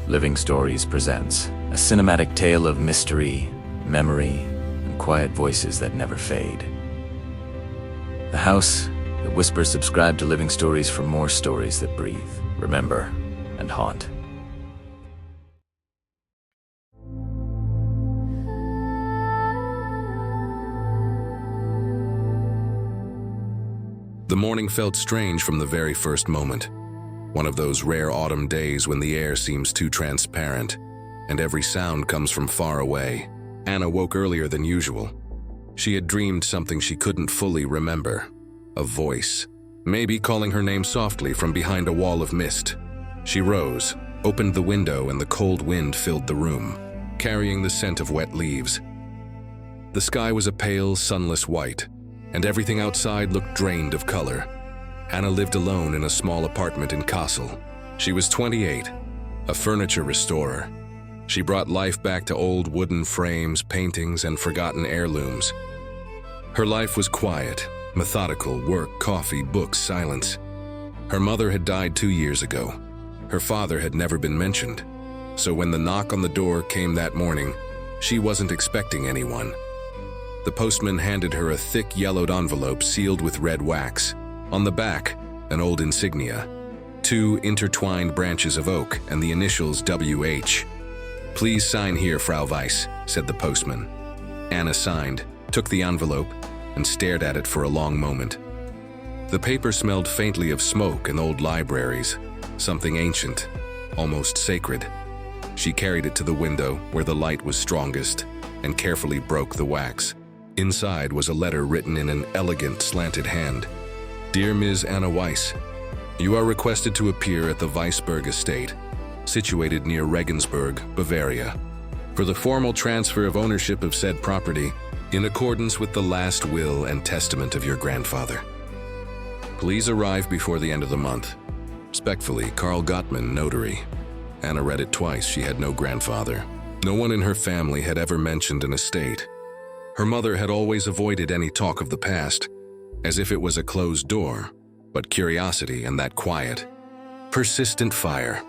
Living Stories presents a cinematic tale of mystery, memory, and quiet voices that never fade. The house that whispers. Subscribe to Living Stories for more stories that breathe, remember, and haunt. The morning felt strange from the very first moment. One of those rare autumn days when the air seems too transparent, and every sound comes from far away. Anna woke earlier than usual. She had dreamed something she couldn't fully remember. A voice, maybe calling her name softly from behind a wall of mist. She rose, opened the window, and the cold wind filled the room, carrying the scent of wet leaves. The sky was a pale, sunless white, and everything outside looked drained of color. Anna lived alone in a small apartment in Kassel. She was 28, a furniture restorer. She brought life back to old wooden frames, paintings, and forgotten heirlooms. Her life was quiet, methodical: work, coffee, books, silence. Her mother had died 2 years ago. Her father had never been mentioned. So when the knock on the door came that morning, she wasn't expecting anyone. The postman handed her a thick, yellowed envelope sealed with red wax. On the back, an old insignia, 2 intertwined branches of oak and the initials WH. "Please sign here, Frau Weiss," said the postman. Anna signed, took the envelope, and stared at it for a long moment. The paper smelled faintly of smoke and old libraries, something ancient, almost sacred. She carried it to the window where the light was strongest and carefully broke the wax. Inside was a letter written in an elegant, slanted hand. "Dear Ms. Anna Weiss, you are requested to appear at the Weissberg Estate, situated near Regensburg, Bavaria, for the formal transfer of ownership of said property in accordance with the last will and testament of your grandfather. Please arrive before the end of the month. Respectfully, Karl Gottman, Notary." Anna read it twice. She had no grandfather. No one in her family had ever mentioned an estate. Her mother had always avoided any talk of the past, as if it was a closed door, but curiosity and that quiet, persistent fire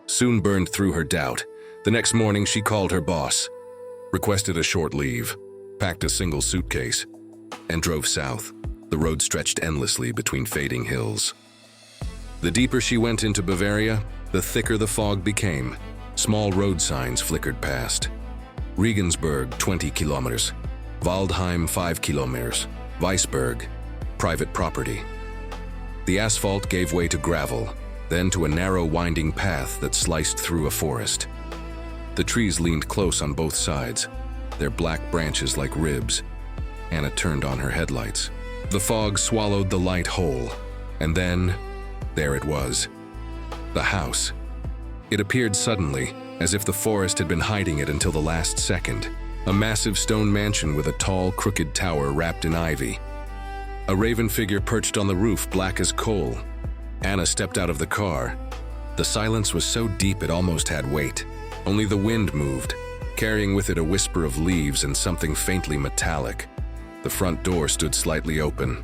soon burned through her doubt. The next morning she called her boss, requested a short leave, packed a single suitcase, and drove south. The road stretched endlessly between fading hills. The deeper she went into Bavaria, the thicker the fog became. Small road signs flickered past. Regensburg, 20 kilometers. Waldheim, 5 kilometers. Weissberg, private property. The asphalt gave way to gravel, then to a narrow winding path that sliced through a forest. The trees leaned close on both sides, their black branches like ribs. Anna turned on her headlights. The fog swallowed the light whole, and then, there it was. The house. It appeared suddenly, as if the forest had been hiding it until the last second. A massive stone mansion with a tall, crooked tower wrapped in ivy. A raven figure perched on the roof, black as coal. Anna stepped out of the car. The silence was so deep it almost had weight. Only the wind moved, carrying with it a whisper of leaves and something faintly metallic. The front door stood slightly open.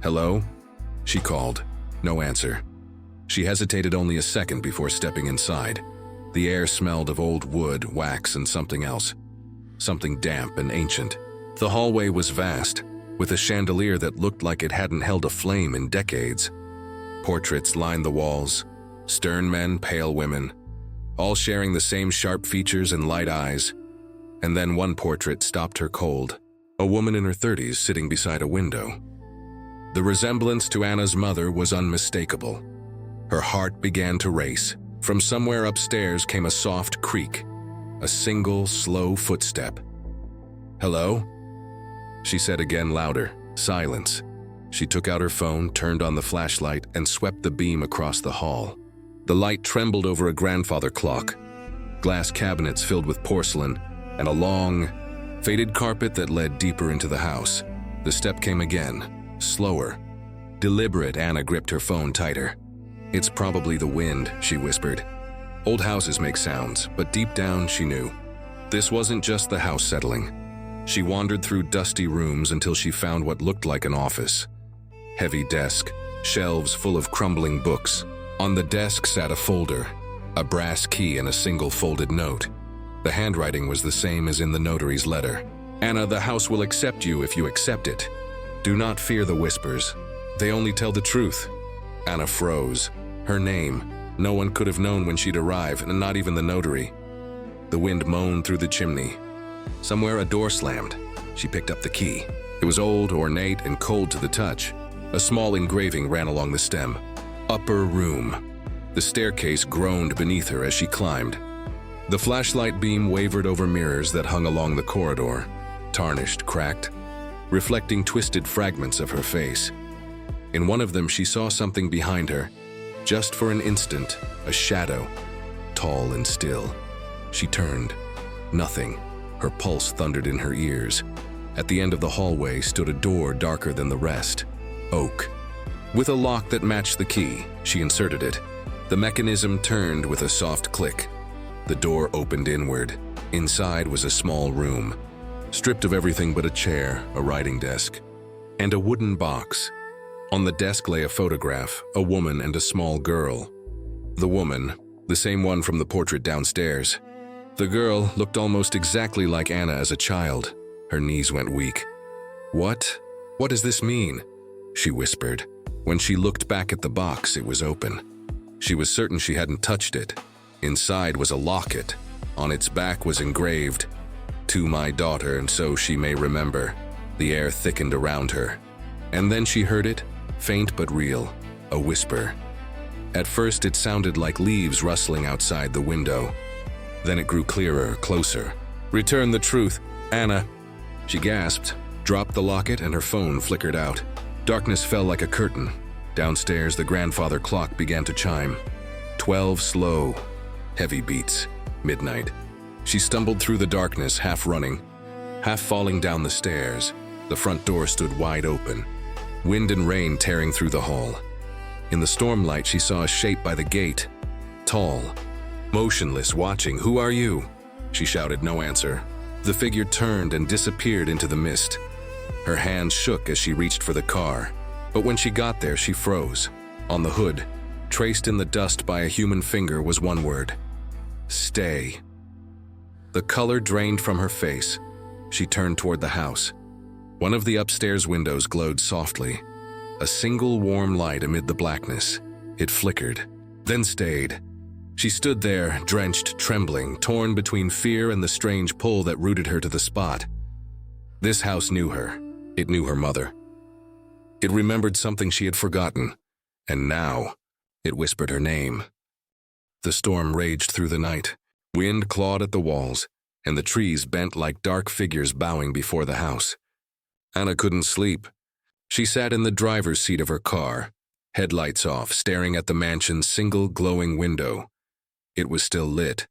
"Hello?" she called. No answer. She hesitated only a second before stepping inside. The air smelled of old wood, wax, and something else. Something damp and ancient. The hallway was vast, with a chandelier that looked like it hadn't held a flame in decades. Portraits lined the walls, stern men, pale women, all sharing the same sharp features and light eyes. And then one portrait stopped her cold, a woman in her 30s sitting beside a window. The resemblance to Anna's mother was unmistakable. Her heart began to race. From somewhere upstairs came a soft creak, a single, slow footstep. "Hello?" she said again, louder. Silence. She took out her phone, turned on the flashlight, and swept the beam across the hall. The light trembled over a grandfather clock, glass cabinets filled with porcelain, and a long, faded carpet that led deeper into the house. The step came again, slower, deliberate. Anna gripped her phone tighter. "It's probably the wind," she whispered. Old houses make sounds, but deep down she knew. This wasn't just the house settling. She wandered through dusty rooms until she found what looked like an office. Heavy desk, shelves full of crumbling books. On the desk sat a folder, a brass key and a single folded note. The handwriting was the same as in the notary's letter. "Anna, the house will accept you if you accept it. Do not fear the whispers. They only tell the truth." Anna froze. Her name. No one could have known when she'd arrive, and not even the notary. The wind moaned through the chimney. Somewhere a door slammed. She picked up the key. It was old, ornate, and cold to the touch. A small engraving ran along the stem. "Upper room." The staircase groaned beneath her as she climbed. The flashlight beam wavered over mirrors that hung along the corridor, tarnished, cracked, reflecting twisted fragments of her face. In one of them, she saw something behind her. Just for an instant, a shadow, tall and still. She turned. Nothing. Her pulse thundered in her ears. At the end of the hallway stood a door darker than the rest. Oak. With a lock that matched the key, she inserted it. The mechanism turned with a soft click. The door opened inward. Inside was a small room, stripped of everything but a chair, a writing desk, and a wooden box. On the desk lay a photograph, a woman and a small girl. The woman, the same one from the portrait downstairs. The girl looked almost exactly like Anna as a child. Her knees went weak. What does this mean?" she whispered. When she looked back at the box, it was open. She was certain she hadn't touched it. Inside was a locket. On its back was engraved, "To my daughter, and so she may remember." The air thickened around her. And then she heard it, faint but real, a whisper. At first it sounded like leaves rustling outside the window. Then it grew clearer, closer. "Return the truth, Anna." She gasped, dropped the locket, and her phone flickered out. Darkness fell like a curtain. Downstairs, the grandfather clock began to chime. 12 slow, heavy beats. Midnight. She stumbled through the darkness, half running, half falling down the stairs. The front door stood wide open, wind and rain tearing through the hall. In the stormlight, she saw a shape by the gate. Tall, motionless, watching. "Who are you?" she shouted. No answer. The figure turned and disappeared into the mist. Her hands shook as she reached for the car. But when she got there, she froze. On the hood, traced in the dust by a human finger, was one word: "Stay." The color drained from her face. She turned toward the house. One of the upstairs windows glowed softly. A single warm light amid the blackness. It flickered, then stayed. She stood there, drenched, trembling, torn between fear and the strange pull that rooted her to the spot. This house knew her. It knew her mother. It remembered something she had forgotten. And now, it whispered her name. The storm raged through the night. Wind clawed at the walls, and the trees bent like dark figures bowing before the house. Anna couldn't sleep. She sat in the driver's seat of her car, headlights off, staring at the mansion's single glowing window. It was still lit.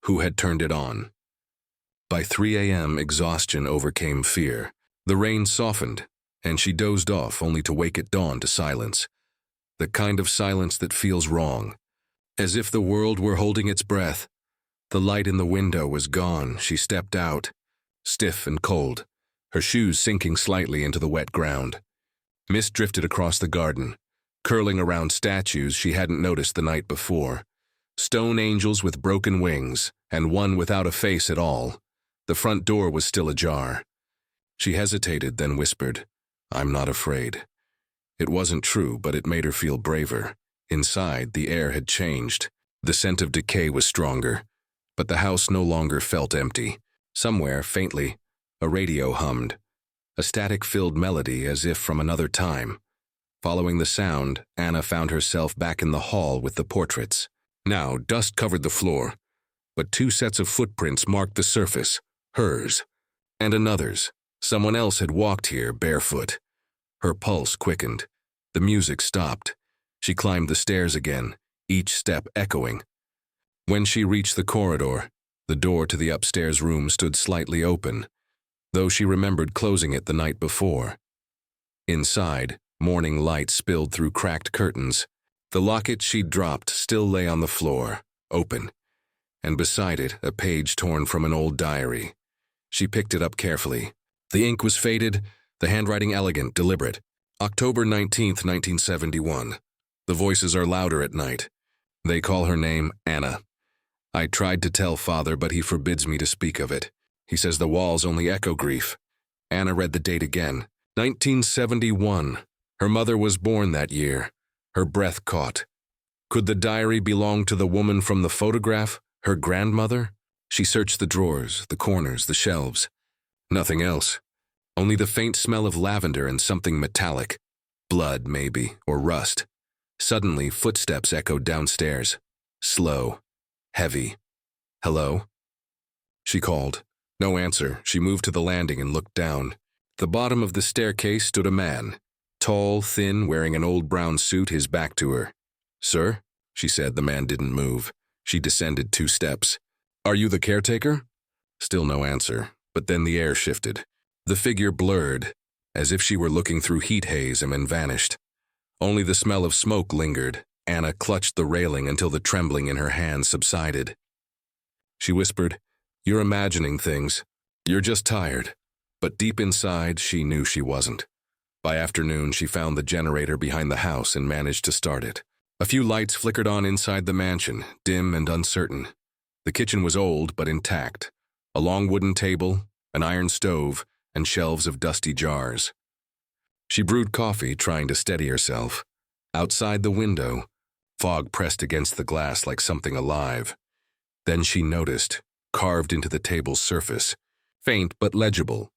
Who had turned it on? By 3 a.m., exhaustion overcame fear. The rain softened, and she dozed off only to wake at dawn to silence. The kind of silence that feels wrong, as if the world were holding its breath. The light in the window was gone. She stepped out, stiff and cold, her shoes sinking slightly into the wet ground. Mist drifted across the garden, curling around statues she hadn't noticed the night before. Stone angels with broken wings, and one without a face at all. The front door was still ajar. She hesitated, then whispered, "I'm not afraid." It wasn't true, but it made her feel braver. Inside, the air had changed. The scent of decay was stronger. But the house no longer felt empty. Somewhere, faintly, a radio hummed, a static-filled melody as if from another time. Following the sound, Anna found herself back in the hall with the portraits. Now, dust covered the floor, but 2 sets of footprints marked the surface, hers, and another's. Someone else had walked here barefoot. Her pulse quickened. The music stopped. She climbed the stairs again, each step echoing. When she reached the corridor, the door to the upstairs room stood slightly open, though she remembered closing it the night before. Inside, morning light spilled through cracked curtains. The locket she'd dropped still lay on the floor, open, and beside it, a page torn from an old diary. She picked it up carefully. The ink was faded, the handwriting elegant, deliberate. October 19th, 1971. The voices are louder at night. They call her name Anna. I tried to tell Father, but he forbids me to speak of it. He says the walls only echo grief. Anna read the date again. 1971. Her mother was born that year. Her breath caught. Could the diary belong to the woman from the photograph, her grandmother? She searched the drawers, the corners, the shelves. Nothing else. Only the faint smell of lavender and something metallic. Blood, maybe, or rust. Suddenly, footsteps echoed downstairs. Slow. Heavy. "Hello?" She called. No answer. She moved to the landing and looked down. At the bottom of the staircase stood a man. Tall, thin, wearing an old brown suit, his back to her. "Sir?" she said. The man didn't move. She descended 2 steps. "Are you the caretaker?" Still no answer, but then the air shifted. The figure blurred, as if she were looking through heat haze, and then vanished. Only the smell of smoke lingered. Anna clutched the railing until the trembling in her hands subsided. She whispered, "You're imagining things. You're just tired." But deep inside, she knew she wasn't. By afternoon, she found the generator behind the house and managed to start it. A few lights flickered on inside the mansion, dim and uncertain. The kitchen was old but intact. A long wooden table, an iron stove, and shelves of dusty jars. She brewed coffee, trying to steady herself. Outside the window, fog pressed against the glass like something alive. Then she noticed, carved into the table's surface, faint but legible,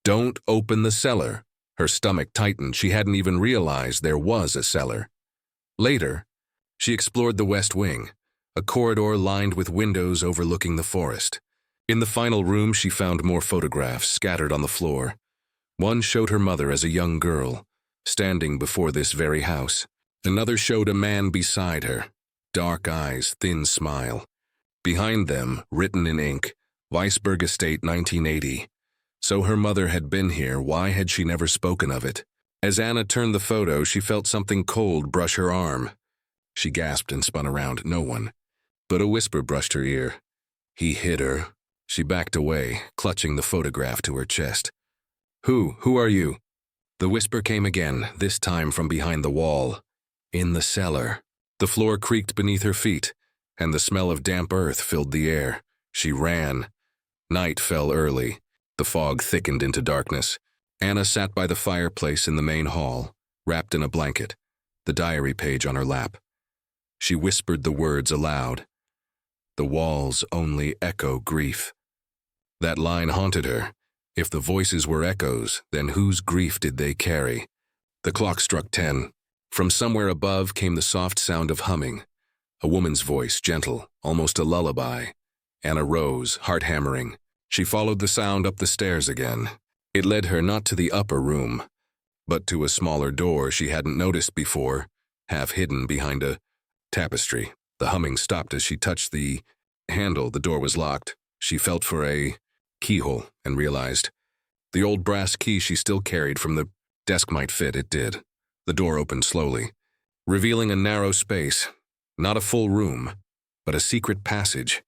"Don't open the cellar." Her stomach tightened. She hadn't even realized there was a cellar. Later, she explored the west wing, a corridor lined with windows overlooking the forest. In the final room, she found more photographs scattered on the floor. One showed her mother as a young girl, standing before this very house. Another showed a man beside her, dark eyes, thin smile. Behind them, written in ink, Weissberg Estate, 1980. So her mother had been here. Why had she never spoken of it? As Anna turned the photo, she felt something cold brush her arm. She gasped and spun around. No one. But a whisper brushed her ear. "He hit her." She backed away, clutching the photograph to her chest. Who are you?" The whisper came again, this time from behind the wall. "In the cellar." The floor creaked beneath her feet, and the smell of damp earth filled the air. She ran. Night fell early. The fog thickened into darkness. Anna sat by the fireplace in the main hall, wrapped in a blanket, the diary page on her lap. She whispered the words aloud. "The walls only echo grief." That line haunted her. If the voices were echoes, then whose grief did they carry? The clock struck 10. From somewhere above came the soft sound of humming. A woman's voice, gentle, almost a lullaby. Anna rose, heart hammering. She followed the sound up the stairs again. It led her not to the upper room, but to a smaller door she hadn't noticed before, half hidden behind a tapestry. The humming stopped as she touched the handle. The door was locked. She felt for a keyhole and realized the old brass key she still carried from the desk might fit. It did. The door opened slowly, revealing a narrow space, not a full room, but a secret passage.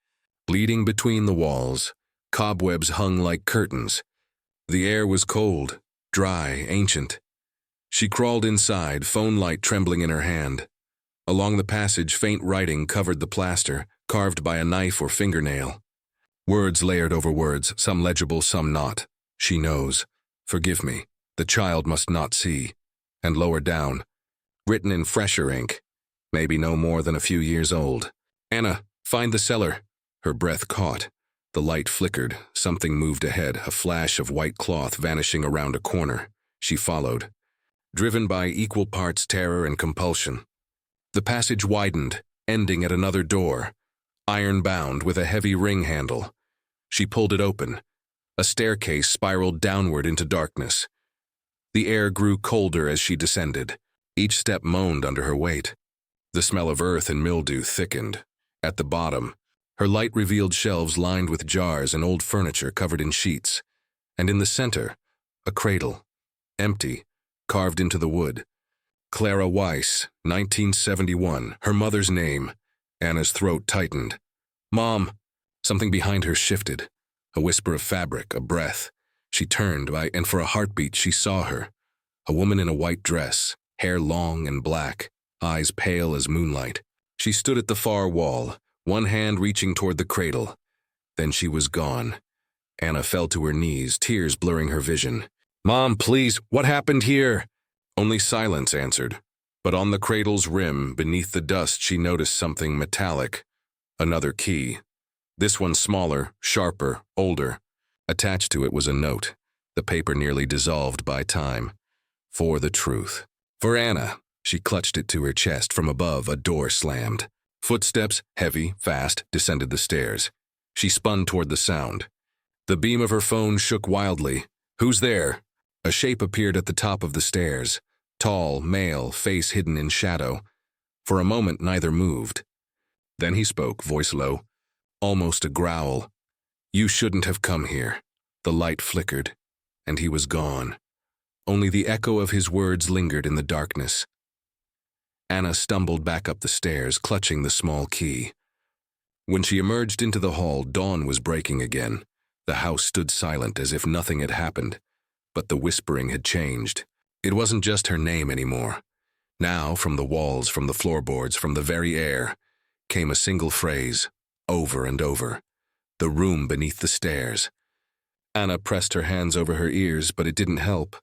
Bleeding between the walls, cobwebs hung like curtains. The air was cold, dry, ancient. She crawled inside, phone light trembling in her hand. Along the passage, faint writing covered the plaster, carved by a knife or fingernail. Words layered over words, some legible, some not. "She knows. Forgive me. The child must not see." And lower down, written in fresher ink, maybe no more than a few years old. "Anna, find the cellar." Her breath caught. The light flickered. Something moved ahead, a flash of white cloth vanishing around a corner. She followed, driven by equal parts terror and compulsion. The passage widened, ending at another door, iron-bound with a heavy ring handle. She pulled it open. A staircase spiraled downward into darkness. The air grew colder as she descended. Each step moaned under her weight. The smell of earth and mildew thickened. At the bottom, her light revealed shelves lined with jars and old furniture covered in sheets. And in the center, a cradle, empty, carved into the wood. Anna Weiss, 1971, her mother's name. Anna's throat tightened. "Mom!" Something behind her shifted. A whisper of fabric, a breath. She turned, and for a heartbeat she saw her. A woman in a white dress, hair long and black, eyes pale as moonlight. She stood at the far wall, one hand reaching toward the cradle. Then she was gone. Anna fell to her knees, tears blurring her vision. "Mom, please, what happened here?" Only silence answered. But on the cradle's rim, beneath the dust, she noticed something metallic. Another key. This one smaller, sharper, older. Attached to it was a note, the paper nearly dissolved by time. For the truth. For Anna. She clutched it to her chest. From above, a door slammed. Footsteps, heavy, fast, descended the stairs. She spun toward the sound. The beam of her phone shook wildly. "Who's there?" A shape appeared at the top of the stairs. Tall, male, face hidden in shadow. For a moment, neither moved. Then he spoke, voice low, almost a growl. "You shouldn't have come here." The light flickered, and he was gone. Only the echo of his words lingered in the darkness. Anna stumbled back up the stairs, clutching the small key. When she emerged into the hall, dawn was breaking again. The house stood silent as if nothing had happened, but the whispering had changed. It wasn't just her name anymore. Now, from the walls, from the floorboards, from the very air, came a single phrase, over and over. "The room beneath the stairs." Anna pressed her hands over her ears, but it didn't help.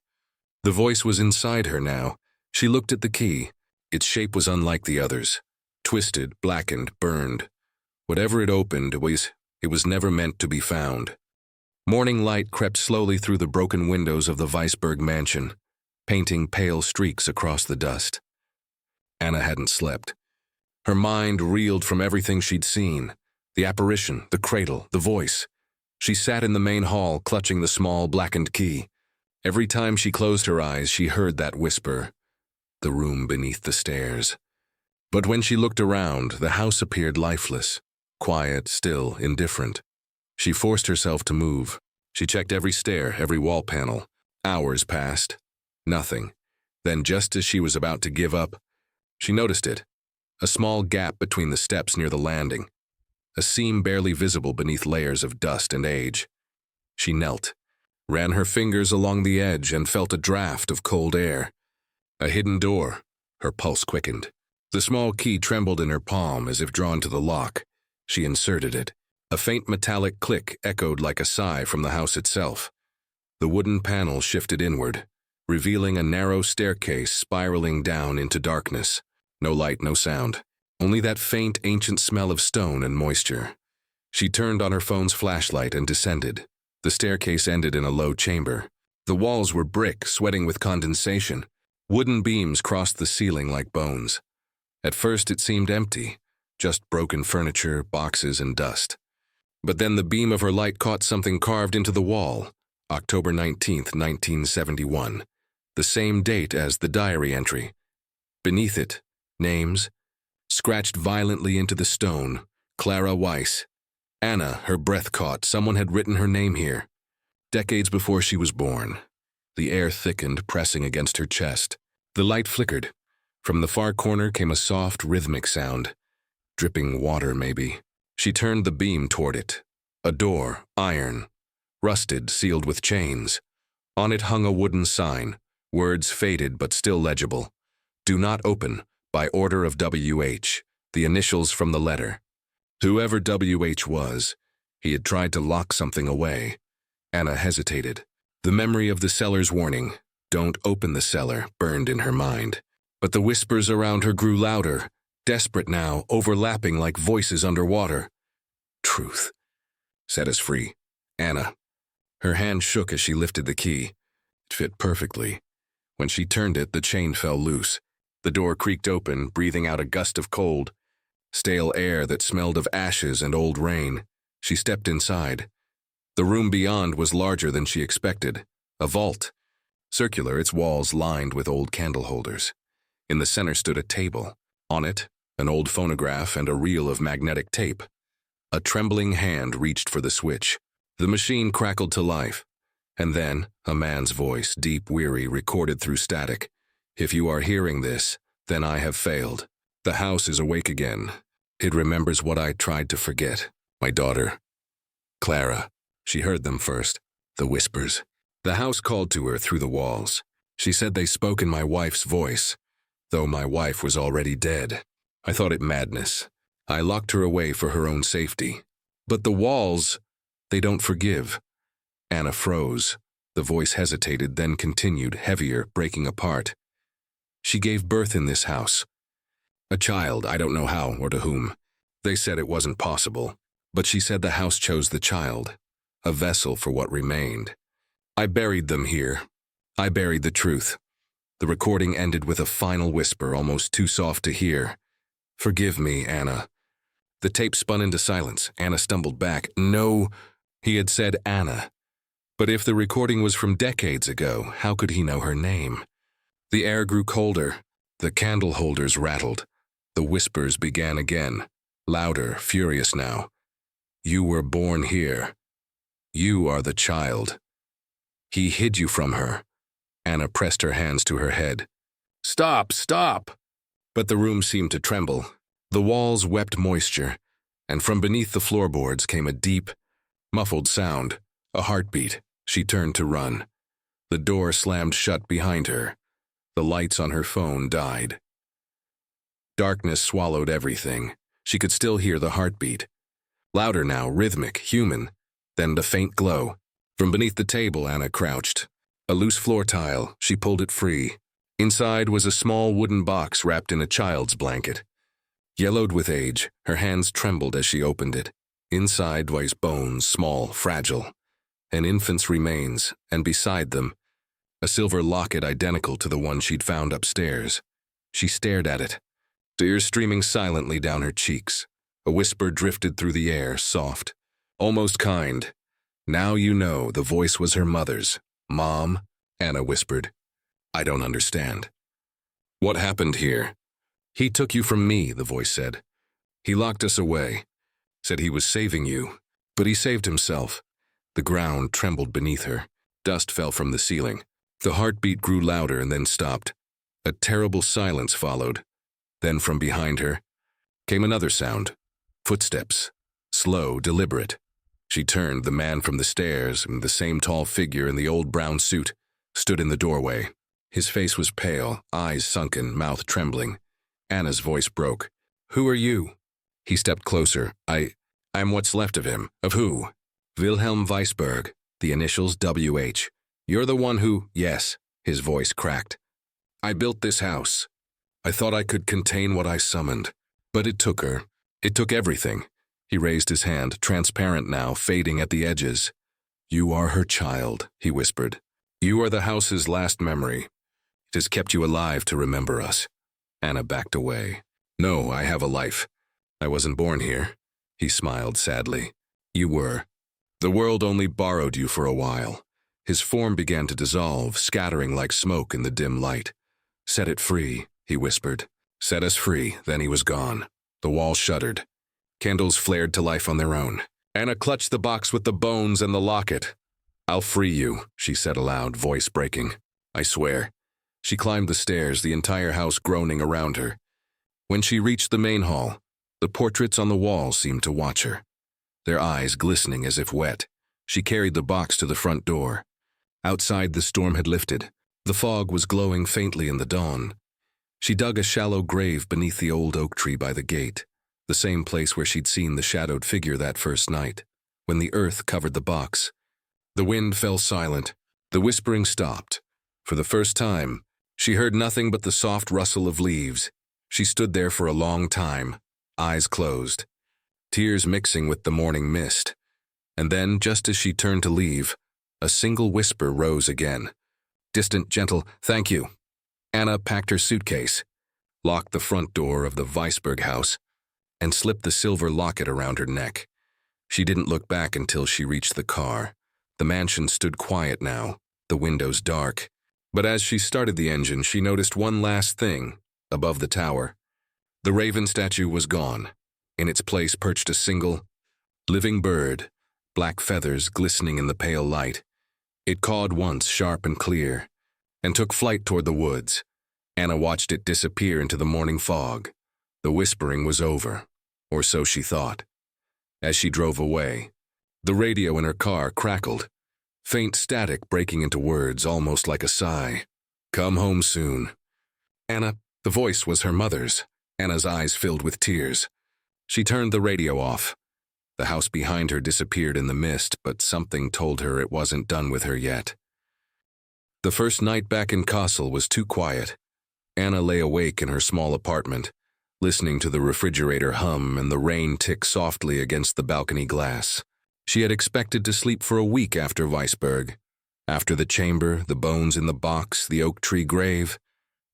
The voice was inside her now. She looked at the key. Its shape was unlike the others. Twisted, blackened, burned. Whatever it opened, it was never meant to be found. Morning light crept slowly through the broken windows of the Weissberg mansion, painting pale streaks across the dust. Anna hadn't slept. Her mind reeled from everything she'd seen. The apparition, the cradle, the voice. She sat in the main hall, clutching the small, blackened key. Every time she closed her eyes, she heard that whisper, "The room beneath the stairs." But when she looked around, the house appeared lifeless, quiet, still, indifferent. She forced herself to move. She checked every stair, every wall panel. Hours passed. Nothing. Then, just as she was about to give up, she noticed it. A small gap between the steps near the landing. A seam barely visible beneath layers of dust and age. She knelt, ran her fingers along the edge, and felt a draft of cold air. A hidden door. Her pulse quickened. The small key trembled in her palm as if drawn to the lock. She inserted it. A faint metallic click echoed like a sigh from the house itself. The wooden panel shifted inward, revealing a narrow staircase spiraling down into darkness. No light, no sound. Only that faint, ancient smell of stone and moisture. She turned on her phone's flashlight and descended. The staircase ended in a low chamber. The walls were brick, sweating with condensation. Wooden beams crossed the ceiling like bones. At first it seemed empty, just broken furniture, boxes, and dust. But then the beam of her light caught something carved into the wall. October 19th, 1971. The same date as the diary entry. Beneath it, names, scratched violently into the stone. Clara Weiss. Anna, her breath caught. Someone had written her name here. Decades before she was born. The air thickened, pressing against her chest. The light flickered. From the far corner came a soft, rhythmic sound. Dripping water, maybe. She turned the beam toward it. A door, iron, rusted, sealed with chains. On it hung a wooden sign, words faded but still legible. "Do not open, by order of W.H., the initials from the letter." Whoever W.H. was, he had tried to lock something away. Anna hesitated. The memory of the cellar's warning, "Don't open the cellar," burned in her mind. But the whispers around her grew louder, desperate now, overlapping like voices underwater. "Truth. Set us free. Anna." Her hand shook as she lifted the key. It fit perfectly. When she turned it, the chain fell loose. The door creaked open, breathing out a gust of cold, stale air that smelled of ashes and old rain. She stepped inside. The room beyond was larger than she expected. A vault. Circular, its walls lined with old candle holders. In the center stood a table. On it, an old phonograph and a reel of magnetic tape. A trembling hand reached for the switch. The machine crackled to life. And then, a man's voice, deep, weary, recorded through static. "If you are hearing this, then I have failed. The house is awake again. It remembers what I tried to forget. My daughter. Clara." She heard them first, the whispers. The house called to her through the walls. She said they spoke in my wife's voice, though my wife was already dead. I thought it madness. I locked her away for her own safety. But the walls, they don't forgive. Anna froze. The voice hesitated, then continued, heavier, breaking apart. She gave birth in this house. A child, I don't know how or to whom. They said it wasn't possible. But she said the house chose the child, a vessel for what remained. I buried them here. I buried the truth. The recording ended with a final whisper, almost too soft to hear. Forgive me, Anna. The tape spun into silence. Anna stumbled back. No, he had said Anna. But if the recording was from decades ago, how could he know her name? The air grew colder. The candle holders rattled. The whispers began again, louder, furious now. You were born here. You are the child. He hid you from her. Anna pressed her hands to her head. Stop, stop! But the room seemed to tremble. The walls wept moisture, and from beneath the floorboards came a deep, muffled sound, a heartbeat. She turned to run. The door slammed shut behind her. The lights on her phone died. Darkness swallowed everything. She could still hear the heartbeat. Louder now, rhythmic, human. Then the faint glow. From beneath the table, Anna crouched. A loose floor tile, she pulled it free. Inside was a small wooden box wrapped in a child's blanket. Yellowed with age, her hands trembled as she opened it. Inside was bones, small, fragile. An infant's remains, and beside them, a silver locket identical to the one she'd found upstairs. She stared at it, tears streaming silently down her cheeks. A whisper drifted through the air, soft, almost kind. Now you know. The voice was her mother's. Mom, Anna whispered. I don't understand. What happened here? He took you from me, the voice said. He locked us away, said he was saving you, but he saved himself. The ground trembled beneath her. Dust fell from the ceiling. The heartbeat grew louder and then stopped. A terrible silence followed. Then from behind her came another sound. Footsteps. Slow, deliberate. She turned. The man from the stairs, the same tall figure in the old brown suit, stood in the doorway. His face was pale, eyes sunken, mouth trembling. Anna's voice broke. Who are you? He stepped closer. I'm what's left of him. Of who? Wilhelm Weissberg, the initials WH. You're the one who… Yes, his voice cracked. I built this house. I thought I could contain what I summoned. But it took her. It took everything. He raised his hand, transparent now, fading at the edges. You are her child, he whispered. You are the house's last memory. It has kept you alive to remember us. Anna backed away. No, I have a life. I wasn't born here. He smiled sadly. You were. The world only borrowed you for a while. His form began to dissolve, scattering like smoke in the dim light. Set it free, he whispered. Set us free, then he was gone. The wall shuddered. Candles flared to life on their own. Anna clutched the box with the bones and the locket. I'll free you, she said aloud, voice breaking. I swear. She climbed the stairs, the entire house groaning around her. When she reached the main hall, the portraits on the wall seemed to watch her. Their eyes glistening as if wet. She carried the box to the front door. Outside, the storm had lifted. The fog was glowing faintly in the dawn. She dug a shallow grave beneath the old oak tree by the gate, the same place where she'd seen the shadowed figure that first night, when the earth covered the box. The wind fell silent. The whispering stopped. For the first time, she heard nothing but the soft rustle of leaves. She stood there for a long time, eyes closed, tears mixing with the morning mist. And then, just as she turned to leave, a single whisper rose again. Distant, gentle, thank you. Anna packed her suitcase, locked the front door of the Weissberg house, and slipped the silver locket around her neck. She didn't look back until she reached the car. The mansion stood quiet now, the windows dark. But as she started the engine, she noticed one last thing above the tower. The raven statue was gone. In its place perched a single, living bird, black feathers glistening in the pale light. It cawed once, sharp and clear, and took flight toward the woods. Anna watched it disappear into the morning fog. The whispering was over, or so she thought. As she drove away, the radio in her car crackled, faint static breaking into words almost like a sigh. Come home soon. Anna, the voice was her mother's. Anna's eyes filled with tears. She turned the radio off. The house behind her disappeared in the mist, but something told her it wasn't done with her yet. The first night back in Kassel was too quiet. Anna lay awake in her small apartment, listening to the refrigerator hum and the rain tick softly against the balcony glass. She had expected to sleep for a week after Weissberg, after the chamber, the bones in the box, the oak tree grave,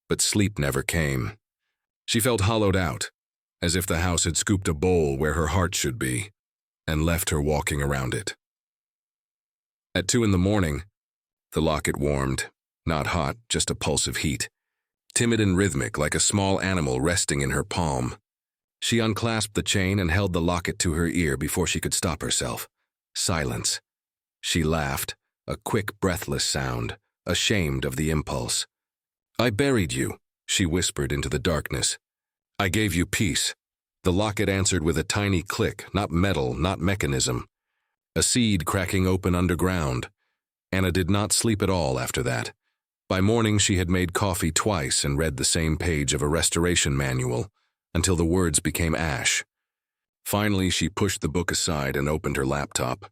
but sleep never came. She felt hollowed out, as if the house had scooped a bowl where her heart should be, and left her walking around it. At 2 in the morning, the locket warmed, not hot, just a pulse of heat, timid and rhythmic like a small animal resting in her palm. She unclasped the chain and held the locket to her ear before she could stop herself. Silence. She laughed, a quick, breathless sound, ashamed of the impulse. "I buried you," she whispered into the darkness. "I gave you peace." The locket answered with a tiny click, not metal, not mechanism. A seed cracking open underground. Anna did not sleep at all after that. By morning she had made coffee twice and read the same page of a restoration manual, until the words became ash. Finally, she pushed the book aside and opened her laptop.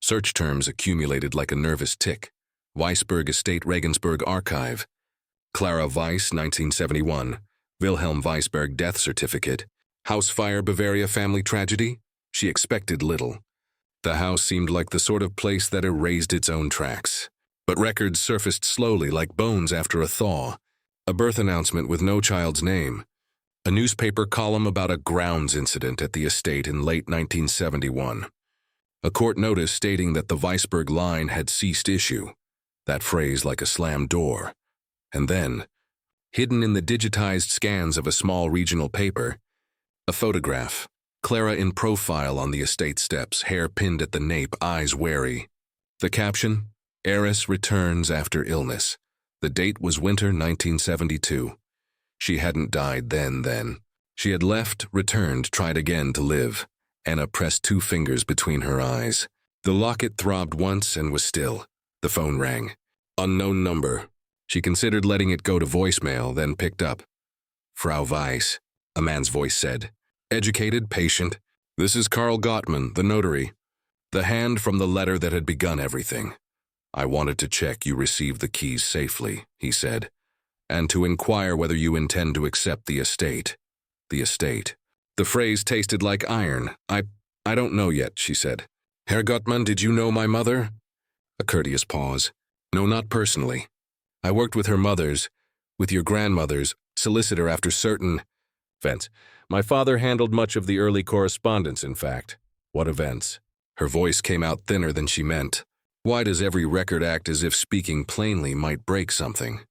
Search terms accumulated like a nervous tick. Weissberg Estate Regensburg Archive. Clara Weiss, 1971. Wilhelm Weissberg death certificate. House fire, Bavaria family tragedy? She expected little. The house seemed like the sort of place that erased its own tracks. But records surfaced slowly like bones after a thaw. A birth announcement with no child's name. A newspaper column about a grounds incident at the estate in late 1971. A court notice stating that the Weissberg line had ceased issue. That phrase like a slammed door. And then, hidden in the digitized scans of a small regional paper, a photograph. Clara in profile on the estate steps, hair pinned at the nape, eyes wary. The caption, "Heiress returns after illness." The date was winter 1972. She hadn't died then. She had left, returned, tried again to live. Anna pressed 2 fingers between her eyes. The locket throbbed once and was still. The phone rang. Unknown number. She considered letting it go to voicemail, then picked up. "Frau Weiss," a man's voice said. Educated, patient. "This is Karl Gottman, the notary. The hand from the letter that had begun everything. I wanted to check you received the keys safely," he said, "and to inquire whether you intend to accept the estate." The estate. The phrase tasted like iron. I don't know yet," she said. "Herr Gottman, did you know my mother?" A courteous pause. "No, not personally. I worked with her mother's, with your grandmother's, solicitor after certain events. My father handled much of the early correspondence, in fact." "What events?" Her voice came out thinner than she meant. Why does every record act as if speaking plainly might break something?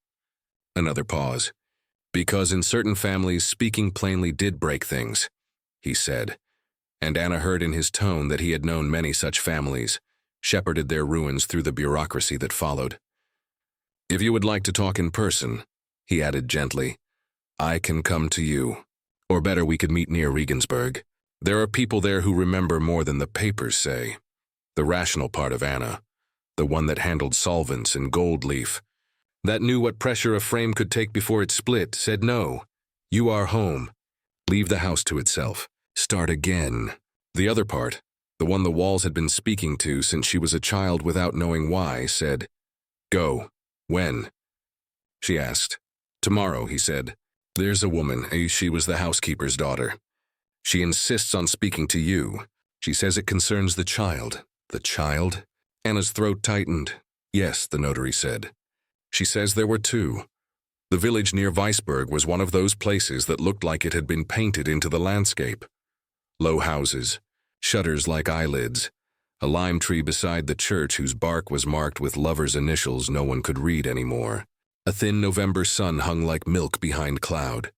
Another pause. "Because in certain families, speaking plainly did break things," he said. And Anna heard in his tone that he had known many such families, shepherded their ruins through the bureaucracy that followed. "If you would like to talk in person," he added gently, "I can come to you. Or better, we could meet near Regensburg. There are people there who remember more than the papers say." The rational part of Anna, the one that handled solvents and gold leaf, that knew what pressure a frame could take before it split, said no. You are home. Leave the house to itself. Start again. The other part, the one the walls had been speaking to since she was a child without knowing why, said, "Go. When?" She asked. "Tomorrow," he said. "There's a woman, she was the housekeeper's daughter. She insists on speaking to you. She says it concerns the child." "The child?" Anna's throat tightened. "Yes," the notary said. "She says there were 2. The village near Weissberg was one of those places that looked like it had been painted into the landscape. Low houses, shutters like eyelids, a lime tree beside the church whose bark was marked with lovers' initials no one could read anymore. A thin November sun hung like milk behind cloud.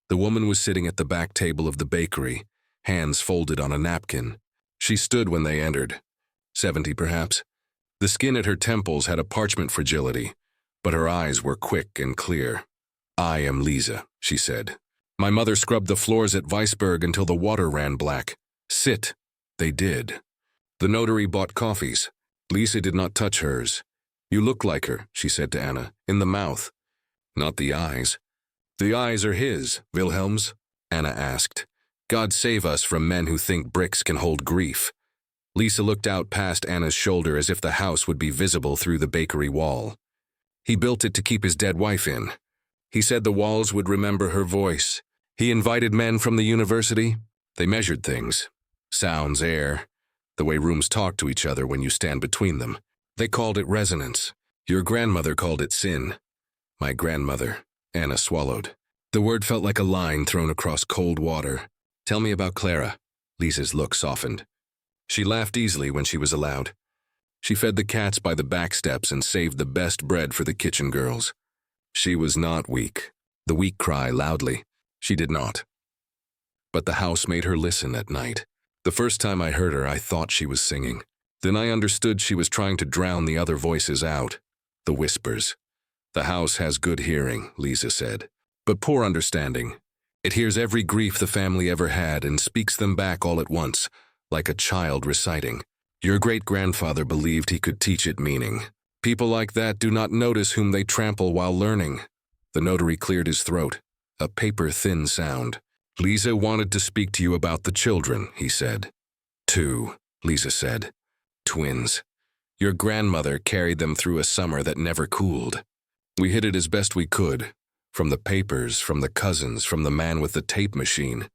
The woman was sitting at the back table of the bakery, hands folded on a napkin. She stood when they entered. 70 perhaps. The skin at her temples had a parchment fragility, but her eyes were quick and clear. "I am Lisa," she said. "My mother scrubbed the floors at Weissberg until the water ran black. Sit." They did. The notary bought coffees. Lisa did not touch hers. "You look like her," she said to Anna, "in the mouth." "Not the eyes." "The eyes are his, Wilhelm's?" Anna asked. God save us from men who think bricks can hold grief. Lisa looked out past Anna's shoulder as if the house would be visible through the bakery wall. He built it to keep his dead wife in. He said the walls would remember her voice. He invited men from the university. They measured things. Sounds, air, the way rooms talk to each other when you stand between them. They called it resonance. Your grandmother called it sin. My grandmother, Anna swallowed. The word felt like a line thrown across cold water. Tell me about Clara. Lisa's look softened. She laughed easily when she was allowed. She fed the cats by the back steps and saved the best bread for the kitchen girls. She was not weak. The weak cry loudly. She did not. But the house made her listen at night. The first time I heard her, I thought she was singing. Then I understood she was trying to drown the other voices out. The whispers. The house has good hearing, Lisa said, but poor understanding. It hears every grief the family ever had and speaks them back all at once, like a child reciting. Your great-grandfather believed he could teach it meaning. People like that do not notice whom they trample while learning. The notary cleared his throat, a paper-thin sound. Lisa wanted to speak to you about the children, he said. 2, Lisa said. Twins. Your grandmother carried them through a summer that never cooled. We hid it as best we could. From the papers, from the cousins, from the man with the tape machine.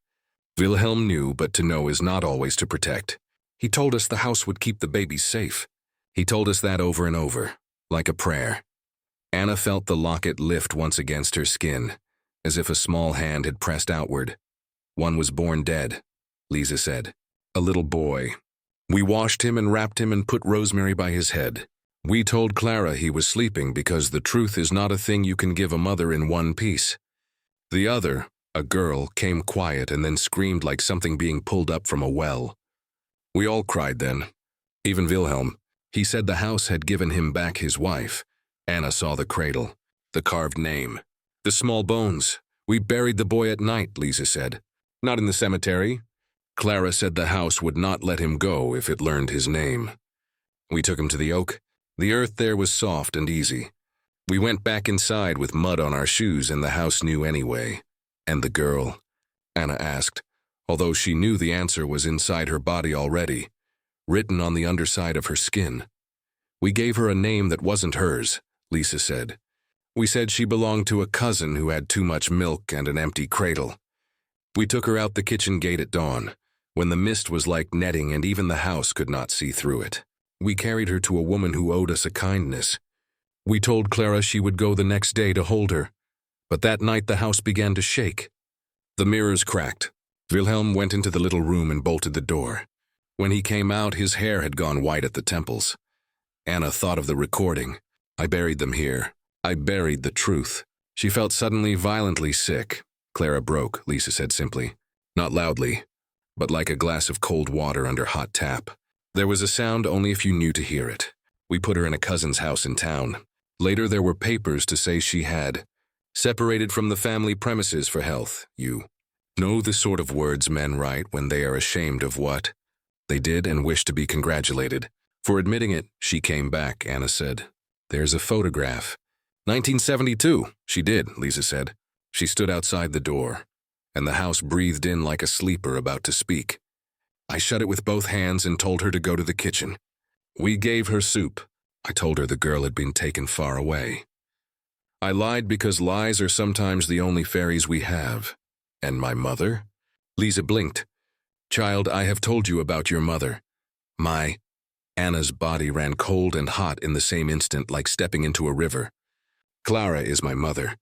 Wilhelm knew, but to know is not always to protect. He told us the house would keep the babies safe. He told us that over and over, like a prayer. Anna felt the locket lift once against her skin, as if a small hand had pressed outward. One was born dead, Lisa said. A little boy. We washed him and wrapped him and put rosemary by his head. We told Clara he was sleeping because the truth is not a thing you can give a mother in one piece. The other, a girl, came quiet and then screamed like something being pulled up from a well. We all cried then. Even Wilhelm. He said the house had given him back his wife. Anna saw the cradle, the carved name, the small bones. We buried the boy at night, Lisa said. Not in the cemetery. Clara said the house would not let him go if it learned his name. We took him to the oak. The earth there was soft and easy. We went back inside with mud on our shoes and the house knew anyway. And the girl? Anna asked, although she knew the answer was inside her body already, written on the underside of her skin. We gave her a name that wasn't hers, Lisa said. We said she belonged to a cousin who had too much milk and an empty cradle. We took her out the kitchen gate at dawn, when the mist was like netting and even the house could not see through it. We carried her to a woman who owed us a kindness. We told Clara she would go the next day to hold her, but that night the house began to shake. The mirrors cracked. Wilhelm went into the little room and bolted the door. When he came out, his hair had gone white at the temples. Anna thought of the recording. I buried them here. I buried the truth. She felt suddenly violently sick. Clara broke, Lisa said simply. Not loudly, but like a glass of cold water under hot tap. There was a sound only if you knew to hear it. We put her in a cousin's house in town. Later there were papers to say she had separated from the family premises for health. You know the sort of words men write when they are ashamed of what they did and wish to be congratulated. For admitting it, she came back, Anna said. There's a photograph. 1972. She did, Lisa said. She stood outside the door, and the house breathed in like a sleeper about to speak. I shut it with both hands and told her to go to the kitchen. We gave her soup. I told her the girl had been taken far away. I lied because lies are sometimes the only fairies we have. And my mother? Lisa blinked. Child, I have told you about your mother. Anna's body ran cold and hot in the same instant, like stepping into a river. Clara is my mother.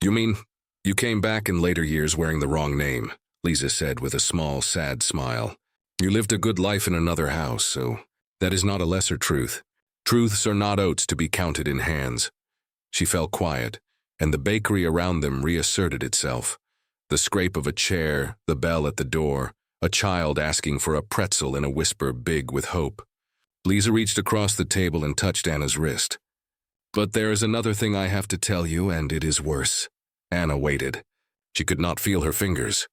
You mean, you came back in later years wearing the wrong name, Lisa said with a small, sad smile. You lived a good life in another house, so that is not a lesser truth. Truths are not oats to be counted in hands. She fell quiet, and the bakery around them reasserted itself. The scrape of a chair, the bell at the door, a child asking for a pretzel in a whisper big with hope. Lisa reached across the table and touched Anna's wrist. But there is another thing I have to tell you, and it is worse. Anna waited. She could not feel her fingers.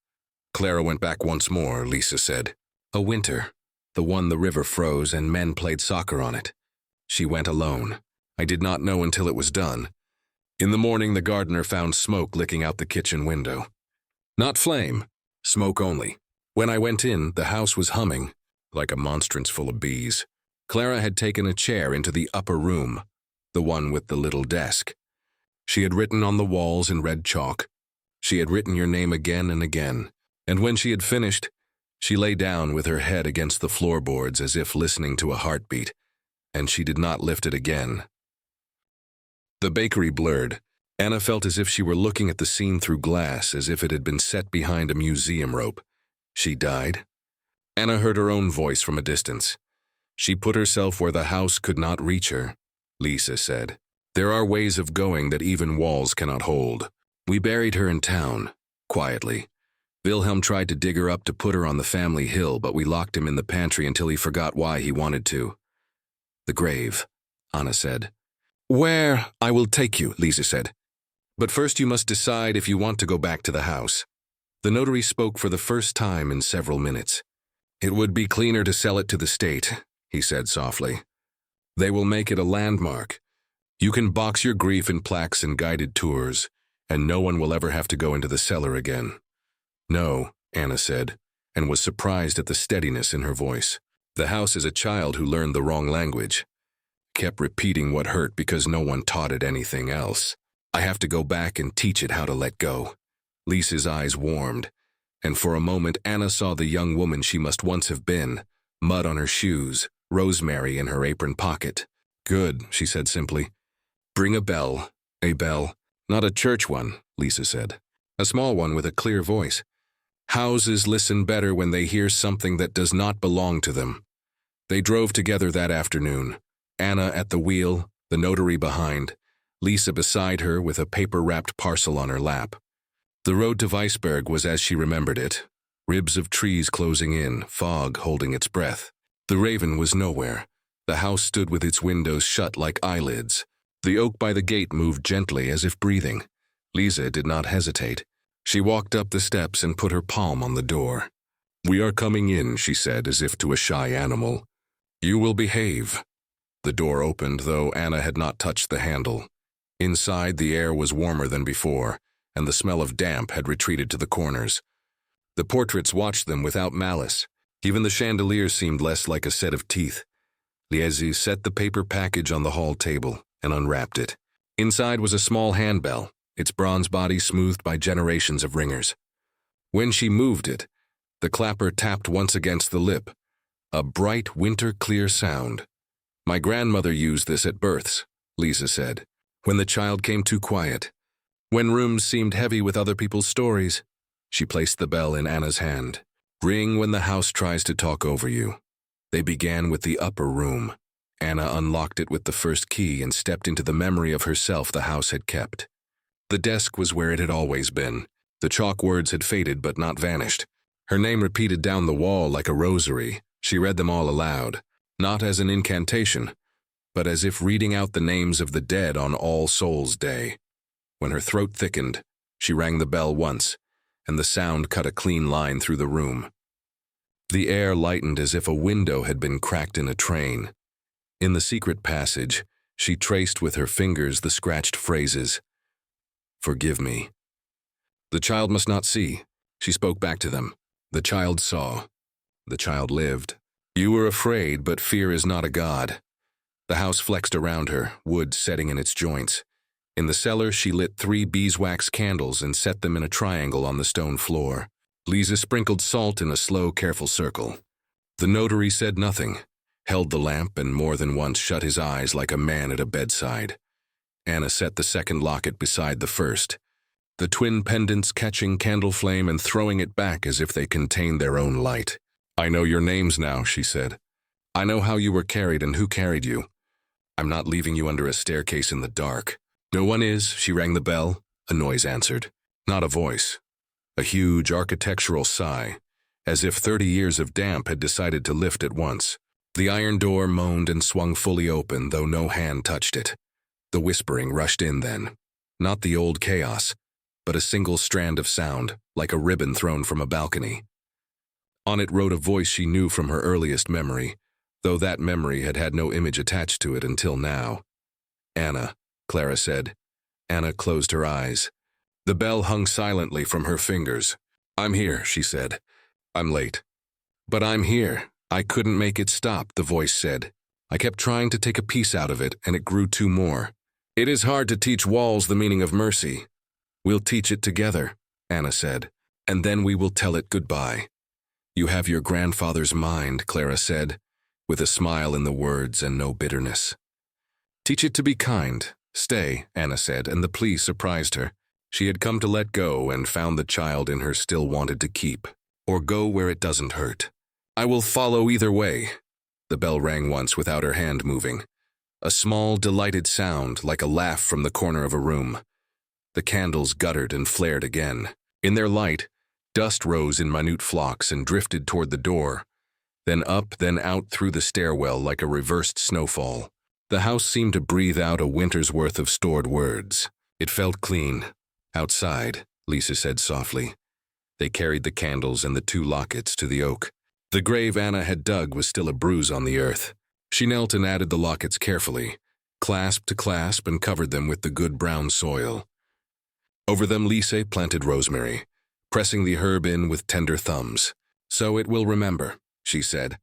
Clara went back once more, Lisa said. A winter, the one the river froze and men played soccer on it. She went alone. I did not know until it was done. In the morning, the gardener found smoke licking out the kitchen window. Not flame, smoke only. When I went in, the house was humming, like a monstrance full of bees. Clara had taken a chair into the upper room, the one with the little desk. She had written on the walls in red chalk. She had written your name again and again, and when she had finished, she lay down with her head against the floorboards as if listening to a heartbeat, and she did not lift it again. The bakery blurred. Anna felt as if she were looking at the scene through glass, as if it had been set behind a museum rope. She died? Anna heard her own voice from a distance. She put herself where the house could not reach her. Lisa said, "There are ways of going that even walls cannot hold." We buried her in town, quietly. Wilhelm tried to dig her up to put her on the family hill, but we locked him in the pantry until he forgot why he wanted to. "The grave," Anna said. "Where? I will take you," Lisa said. "But first you must decide if you want to go back to the house." The notary spoke for the first time in several minutes. "It would be cleaner to sell it to the state," he said softly. "They will make it a landmark. You can box your grief in plaques and guided tours, and no one will ever have to go into the cellar again." "No," Anna said, and was surprised at the steadiness in her voice. "The house is a child who learned the wrong language. Kept repeating what hurt because no one taught it anything else. I have to go back and teach it how to let go." Lisa's eyes warmed, and for a moment Anna saw the young woman she must once have been, mud on her shoes, rosemary in her apron pocket. "Good," she said simply. "Bring a bell. A bell. Not a church one," Lisa said. "A small one with a clear voice. Houses listen better when they hear something that does not belong to them." They drove together that afternoon. Anna at the wheel, the notary behind, Lisa beside her with a paper-wrapped parcel on her lap. The road to Weissberg was as she remembered it. Ribs of trees closing in, fog holding its breath. The Raven was nowhere. The house stood with its windows shut like eyelids. The oak by the gate moved gently as if breathing. Lisa did not hesitate. She walked up the steps and put her palm on the door. "We are coming in," she said, as if to a shy animal. "You will behave." The door opened, though Anna had not touched the handle. Inside, the air was warmer than before, and the smell of damp had retreated to the corners. The portraits watched them without malice. Even the chandelier seemed less like a set of teeth. Liesi set the paper package on the hall table and unwrapped it. Inside was a small handbell, its bronze body smoothed by generations of ringers. When she moved it, the clapper tapped once against the lip, a bright winter-clear sound. "My grandmother used this at births," Lisa said, "when the child came too quiet. When rooms seemed heavy with other people's stories." She placed the bell in Anna's hand. "Ring when the house tries to talk over you." They began with the upper room. Anna unlocked it with the first key and stepped into the memory of herself the house had kept. The desk was where it had always been. The chalk words had faded but not vanished. Her name repeated down the wall like a rosary. She read them all aloud, not as an incantation, but as if reading out the names of the dead on All Souls' Day. When her throat thickened, she rang the bell once, and the sound cut a clean line through the room. The air lightened as if a window had been cracked in a train. In the secret passage, she traced with her fingers the scratched phrases. "Forgive me." "The child must not see." She spoke back to them. The child saw. The child lived. "You were afraid, but fear is not a god." The house flexed around her, wood setting in its joints. In the cellar, she lit 3 beeswax candles and set them in a triangle on the stone floor. Lisa sprinkled salt in a slow, careful circle. The notary said nothing, held the lamp, and more than once shut his eyes like a man at a bedside. Anna set the second locket beside the first, the twin pendants catching candle flame and throwing it back as if they contained their own light. "I know your names now," she said. "I know how you were carried and who carried you. I'm not leaving you under a staircase in the dark." "No one is." She rang the bell. A noise answered. Not a voice. A huge architectural sigh, as if 30 years of damp had decided to lift at once. The iron door moaned and swung fully open, though no hand touched it. The whispering rushed in then. Not the old chaos, but a single strand of sound, like a ribbon thrown from a balcony. On it rode a voice she knew from her earliest memory, though that memory had had no image attached to it until now. "Anna," Clara said. Anna closed her eyes. The bell hung silently from her fingers. "I'm here," she said. I'm late. But I'm here. I couldn't make it stop, the voice said. I kept trying to take a piece out of it, and it grew two more. It is hard to teach walls the meaning of mercy. We'll teach it together, Anna said, and then we will tell it goodbye. You have your grandfather's mind, Clara said, with a smile in the words and no bitterness. Teach it to be kind. Stay, Anna said, and the plea surprised her. She had come to let go and found the child in her still wanted to keep, or go where it doesn't hurt. I will follow either way. The bell rang once without her hand moving. A small, delighted sound, like a laugh from the corner of a room. The candles guttered and flared again. In their light, dust rose in minute flocks and drifted toward the door, then up, then out through the stairwell like a reversed snowfall. The house seemed to breathe out a winter's worth of stored words. It felt clean. Outside, Lisa said softly. They carried the candles and the two lockets to the oak. The grave Anna had dug was still a bruise on the earth. She knelt and added the lockets carefully, clasp to clasp, and covered them with the good brown soil. Over them Lisa planted rosemary, pressing the herb in with tender thumbs. So it will remember, she said.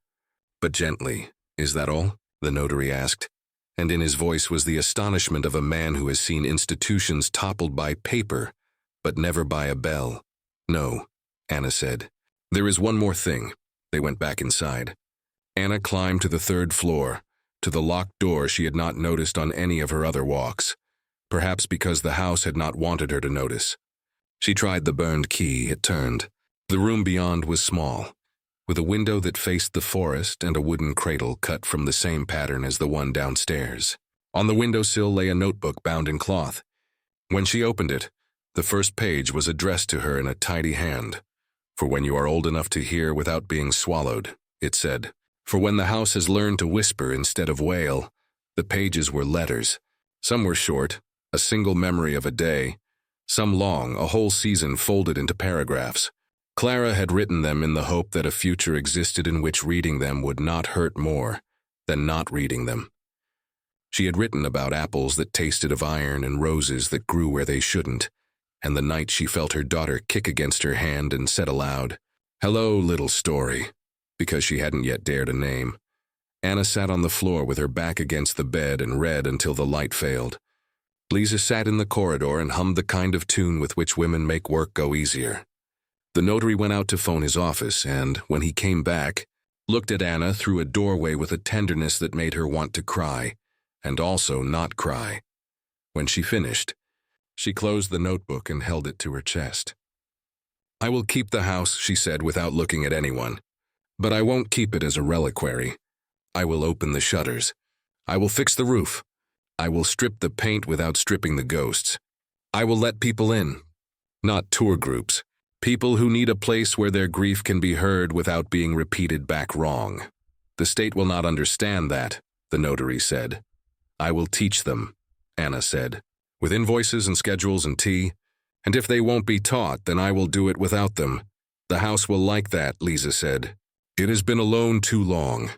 But gently. Is that all? The notary asked, and in his voice was the astonishment of a man who has seen institutions toppled by paper, but never by a bell. No, Anna said. There is one more thing. They went back inside. Anna climbed to the third floor, to the locked door she had not noticed on any of her other walks, perhaps because the house had not wanted her to notice. She tried the burned key. It turned. The room beyond was small, with a window that faced the forest and a wooden cradle cut from the same pattern as the one downstairs. On the windowsill lay a notebook bound in cloth. When she opened it, the first page was addressed to her in a tidy hand. For when you are old enough to hear without being swallowed, it said. For when the house has learned to whisper instead of wail. The pages were letters. Some were short, a single memory of a day. Some long, a whole season folded into paragraphs. Clara had written them in the hope that a future existed in which reading them would not hurt more than not reading them. She had written about apples that tasted of iron and roses that grew where they shouldn't, and the night she felt her daughter kick against her hand and said aloud, "Hello, little story," because she hadn't yet dared a name. Anna sat on the floor with her back against the bed and read until the light failed. Lisa sat in the corridor and hummed the kind of tune with which women make work go easier. The notary went out to phone his office and, when he came back, looked at Anna through a doorway with a tenderness that made her want to cry, and also not cry. When she finished, she closed the notebook and held it to her chest. "I will keep the house," she said without looking at anyone. "But I won't keep it as a reliquary. I will open the shutters. I will fix the roof. I will strip the paint without stripping the ghosts. I will let people in, not tour groups. People who need a place where their grief can be heard without being repeated back wrong. The state will not understand that," the notary said. "I will teach them," Anna said, "with invoices and schedules and tea. And if they won't be taught, then I will do it without them. The house will like that," Lisa said. "It has been alone too long."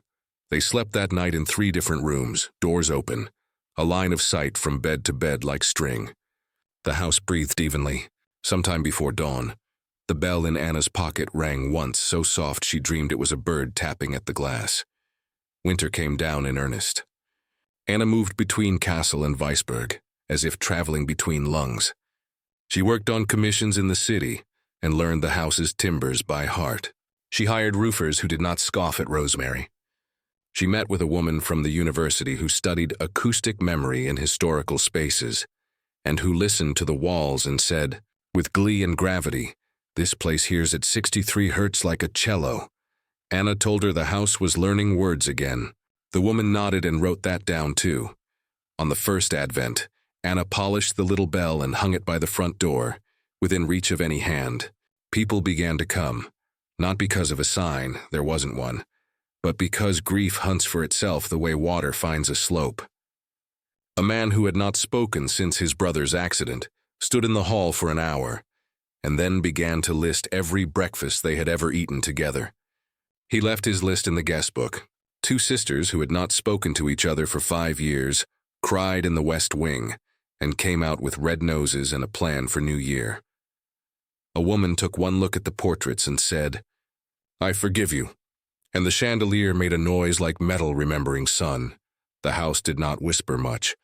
They slept that night in 3 different rooms, doors open, a line of sight from bed to bed like string. The house breathed evenly. Sometime before dawn, the bell in Anna's pocket rang once, so soft she dreamed it was a bird tapping at the glass. Winter came down in earnest. Anna moved between Castle and Weissberg, as if traveling between lungs. She worked on commissions in the city and learned the house's timbers by heart. She hired roofers who did not scoff at rosemary. She met with a woman from the university who studied acoustic memory in historical spaces, and who listened to the walls and said, with glee and gravity, "This place hears at 63 hertz like a cello." Anna told her the house was learning words again. The woman nodded and wrote that down too. On the first Advent, Anna polished the little bell and hung it by the front door, within reach of any hand. People began to come, not because of a sign, there wasn't one, but because grief hunts for itself the way water finds a slope. A man who had not spoken since his brother's accident stood in the hall for an hour, and then began to list every breakfast they had ever eaten together. He left his list in the guest book. 2 sisters who had not spoken to each other for 5 years cried in the West Wing and came out with red noses and a plan for New Year. A woman took one look at the portraits and said, I forgive you." And the chandelier made a noise like metal remembering sun. The house did not whisper much,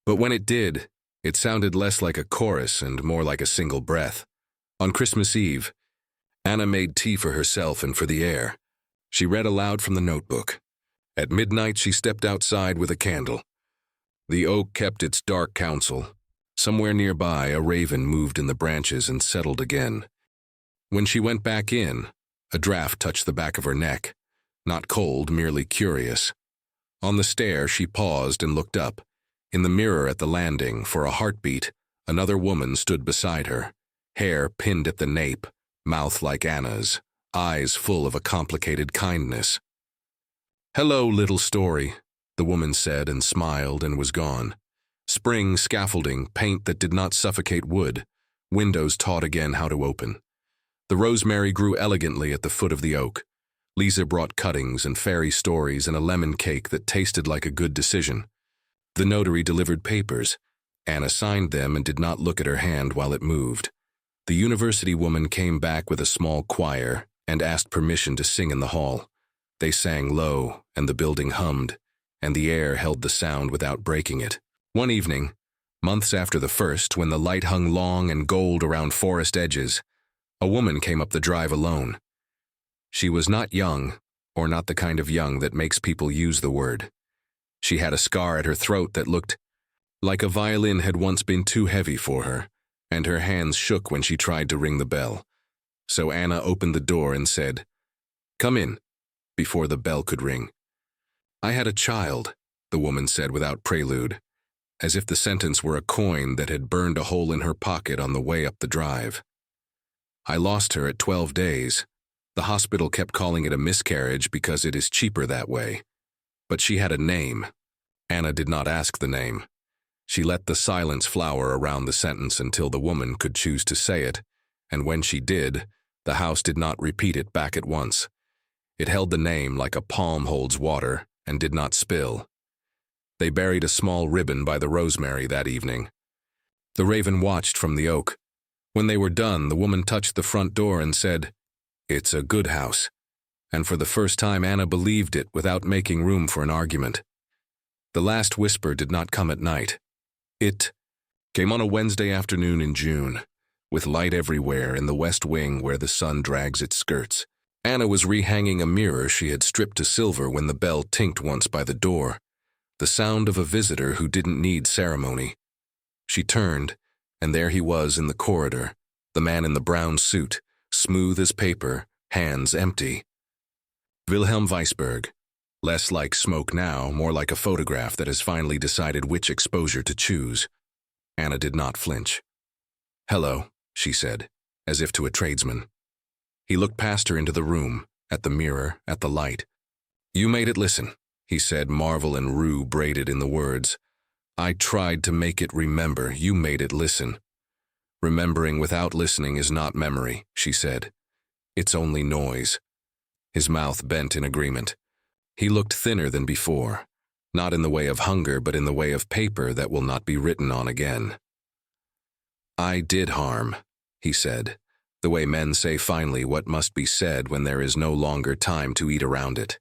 but when it did, it sounded less like a chorus and more like a single breath. On Christmas Eve, Anna made tea for herself and for the air. She read aloud from the notebook. At midnight, she stepped outside with a candle. The oak kept its dark counsel. Somewhere nearby, a raven moved in the branches and settled again. When she went back in, a draft touched the back of her neck. Not cold, merely curious. On the stair, she paused and looked up. In the mirror at the landing, for a heartbeat, another woman stood beside her, hair pinned at the nape, mouth like Anna's, eyes full of a complicated kindness. "Hello, little story," the woman said and smiled and was gone. Spring scaffolding, paint that did not suffocate wood, windows taught again how to open. The rosemary grew elegantly at the foot of the oak. Lisa brought cuttings and fairy stories and a lemon cake that tasted like a good decision. The notary delivered papers. Anna signed them and did not look at her hand while it moved. The university woman came back with a small choir and asked permission to sing in the hall. They sang low, and the building hummed, and the air held the sound without breaking it. One evening, months after the first, when the light hung long and gold around forest edges, a woman came up the drive alone. She was not young, or not the kind of young that makes people use the word. She had a scar at her throat that looked like a violin had once been too heavy for her, and her hands shook when she tried to ring the bell. So Anna opened the door and said, "Come in," before the bell could ring. "I had a child," the woman said without prelude, as if the sentence were a coin that had burned a hole in her pocket on the way up the drive. "I lost her at 12 days. The hospital kept calling it a miscarriage because it is cheaper that way. But she had a name." Anna did not ask the name. She let the silence flower around the sentence until the woman could choose to say it, and when she did, the house did not repeat it back at once. It held the name like a palm holds water and did not spill. They buried a small ribbon by the rosemary that evening. The raven watched from the oak. When they were done, the woman touched the front door and said, "It's a good house." And for the first time, Anna believed it without making room for an argument. The last whisper did not come at night. It came on a Wednesday afternoon in June, with light everywhere in the west wing where the sun drags its skirts. Anna was rehanging a mirror she had stripped to silver when the bell tinked once by the door, the sound of a visitor who didn't need ceremony. She turned, and there he was in the corridor, the man in the brown suit, smooth as paper, hands empty. Wilhelm Weissberg, less like smoke now, more like a photograph that has finally decided which exposure to choose. Anna did not flinch. "Hello," she said, as if to a tradesman. He looked past her into the room, at the mirror, at the light. "You made it listen," he said, marvel and rue braided in the words. "I tried to make it remember. You made it listen." "Remembering without listening is not memory," she said. "It's only noise." His mouth bent in agreement. He looked thinner than before, not in the way of hunger, but in the way of paper that will not be written on again. "I did harm," he said, the way men say finally what must be said when there is no longer time to eat around it.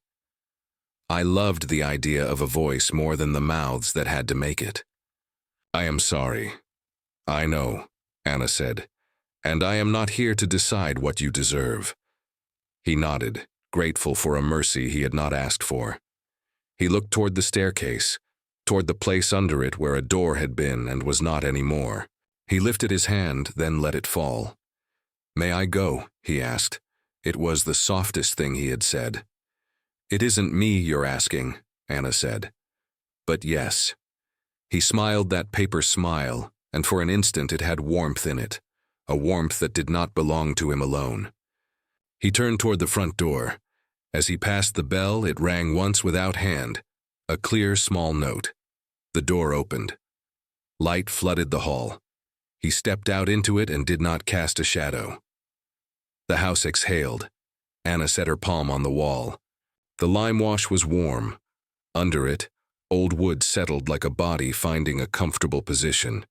"I loved the idea of a voice more than the mouths that had to make it." "I am sorry." "I know," Anna said, "and I am not here to decide what you deserve." He nodded, grateful for a mercy he had not asked for. He looked toward the staircase, toward the place under it where a door had been and was not anymore. He lifted his hand, then let it fall. "May I go?" he asked. It was the softest thing he had said. "It isn't me you're asking," Anna said. "But yes." He smiled that paper smile, and for an instant it had warmth in it, a warmth that did not belong to him alone. He turned toward the front door. As he passed the bell, it rang once without hand, a clear small note. The door opened. Light flooded the hall. He stepped out into it and did not cast a shadow. The house exhaled. Anna set her palm on the wall. The lime wash was warm. Under it, old wood settled like a body finding a comfortable position.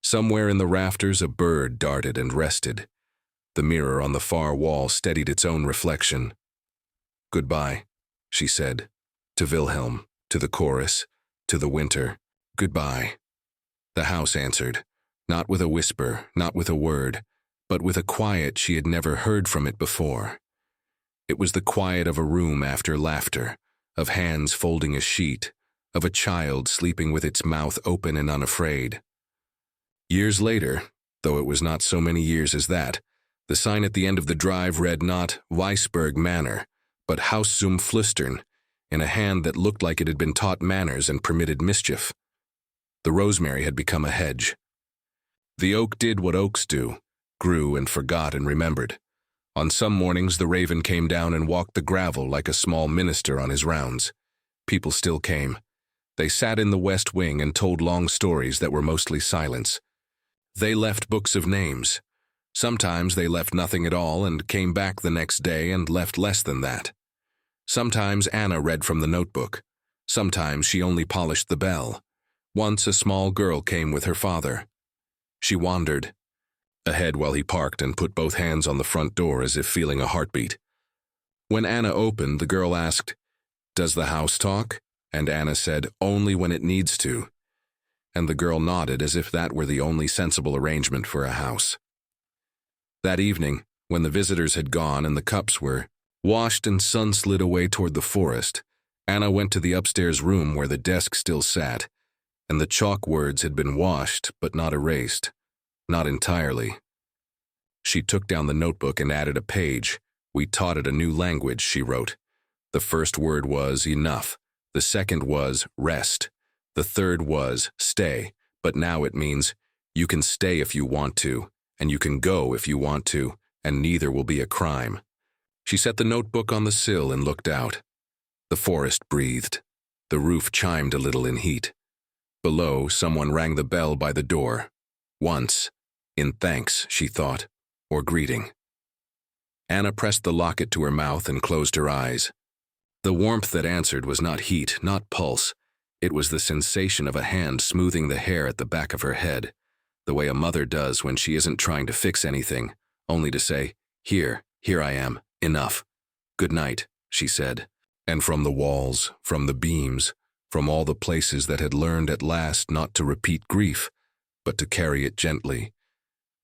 Somewhere in the rafters a bird darted and rested. The mirror on the far wall steadied its own reflection. "Goodbye," she said, to Wilhelm, to the chorus, to the winter. "Goodbye." The house answered, not with a whisper, not with a word, but with a quiet she had never heard from it before. It was the quiet of a room after laughter, of hands folding a sheet, of a child sleeping with its mouth open and unafraid. Years later, though it was not so many years as that, the sign at the end of the drive read not Weissberg Manor, but Haus zum Flüstern, in a hand that looked like it had been taught manners and permitted mischief. The rosemary had become a hedge. The oak did what oaks do, grew and forgot and remembered. On some mornings the raven came down and walked the gravel like a small minister on his rounds. People still came. They sat in the west wing and told long stories that were mostly silence. They left books of names. Sometimes they left nothing at all and came back the next day and left less than that. Sometimes Anna read from the notebook. Sometimes she only polished the bell. Once a small girl came with her father. She wandered ahead while he parked and put both hands on the front door as if feeling a heartbeat. When Anna opened, the girl asked, "Does the house talk?" And Anna said, "Only when it needs to." And the girl nodded as if that were the only sensible arrangement for a house. That evening, when the visitors had gone and the cups were washed and sun slid away toward the forest, Anna went to the upstairs room where the desk still sat, and the chalk words had been washed but not erased, not entirely. She took down the notebook and added a page. "We taught it a new language," she wrote. The first word was enough. The second was rest. The third was stay, but now it means you can stay if you want to, and you can go if you want to, and neither will be a crime. She set the notebook on the sill and looked out. The forest breathed. The roof chimed a little in heat. Below, someone rang the bell by the door. Once, in thanks, she thought, or greeting. Anna pressed the locket to her mouth and closed her eyes. The warmth that answered was not heat, not pulse. It was the sensation of a hand smoothing the hair at the back of her head, the way a mother does when she isn't trying to fix anything, only to say, here I am, enough. "Good night," she said. And from the walls, from the beams, from all the places that had learned at last not to repeat grief, but to carry it gently,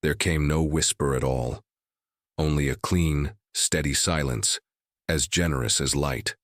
there came no whisper at all, only a clean, steady silence, as generous as light.